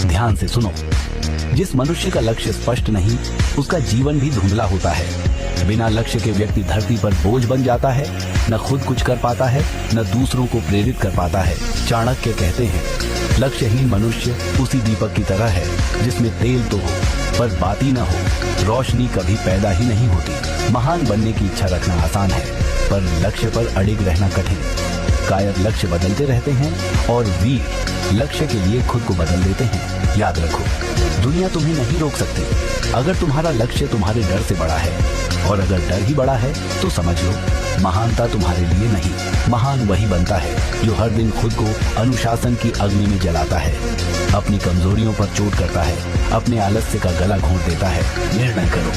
ध्यान से सुनो। जिस मनुष्य का लक्ष्य स्पष्ट नहीं, उसका जीवन भी धुंधला होता है। बिना लक्ष्य के व्यक्ति धरती पर बोझ बन जाता है, न खुद कुछ कर पाता है, न दूसरों को प्रेरित कर पाता है। चाणक्य कहते हैं, लक्ष्यहीन मनुष्य उसी दीपक की तरह है जिसमें तेल तो हो पर बाती न हो। रोशनी कभी पैदा ही नहीं होती। महान बनने की इच्छा रखना आसान है, पर लक्ष्य पर अडिग रहना कठिन। कायर लक्ष्य बदलते रहते हैं और वीर लक्ष्य के लिए खुद को बदल देते हैं। याद रखो, दुनिया तुम्हें नहीं रोक सकती अगर तुम्हारा लक्ष्य तुम्हारे डर से बड़ा है, और अगर डर ही बड़ा है तो समझ लो महानता तुम्हारे लिए नहीं। महान वही बनता है जो हर दिन खुद को अनुशासन की अग्नि में जलाता है, अपनी कमजोरियों पर चोट करता है, अपने आलस्य का गला घोंट देता है। निर्णय करो,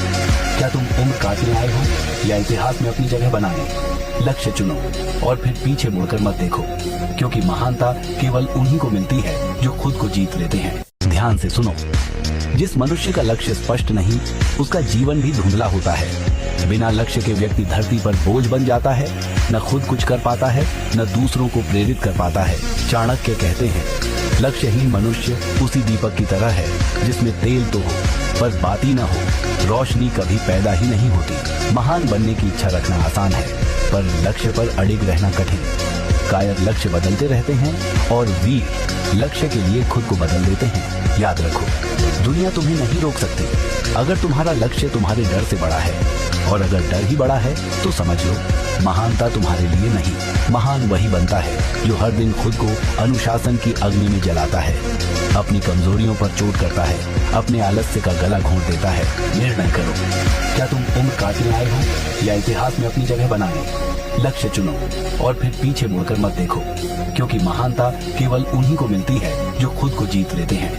क्या तुम उम्र काटने आए हो या इतिहास में अपनी जगह बनाने? लक्ष्य चुनो और फिर पीछे मुड़कर मत देखो, क्योंकि महानता केवल उन्हीं को मिलती है जो खुद को जीत लेते हैं। ध्यान से सुनो। जिस मनुष्य का लक्ष्य स्पष्ट नहीं, उसका जीवन भी धुंधला होता है। बिना लक्ष्य के व्यक्ति धरती पर बोझ बन जाता है, न खुद कुछ कर पाता है, न दूसरों को प्रेरित कर पाता है। चाणक्य कहते हैं, लक्ष्यहीन मनुष्य उसी दीपक की तरह है जिसमें तेल तो हो पर बाती न हो। रोशनी कभी पैदा ही नहीं होती। महान बनने की इच्छा रखना आसान है, पर लक्ष्य पर अडिग रहना कठिन। कायर लक्ष्य बदलते रहते हैं और वीर लक्ष्य के लिए खुद को बदल देते हैं। याद रखो, दुनिया तुम्हें नहीं रोक सकती अगर तुम्हारा लक्ष्य तुम्हारे डर से बड़ा है, और अगर डर ही बड़ा है तो समझ लो महानता तुम्हारे लिए नहीं। महान वही बनता है जो हर दिन खुद को अनुशासन की अग्नि में जलाता है, अपनी कमजोरियों पर चोट करता है, अपने आलस्य का गला घोंट देता है। निर्णय करो, क्या तुम उम्र काटने आए हो या इतिहास में अपनी जगह बनाने? लक्ष्य चुनो और फिर पीछे मुड़कर मत देखो, क्योंकि महानता केवल उन्हीं को मिलती है जो खुद को जीत लेते हैं।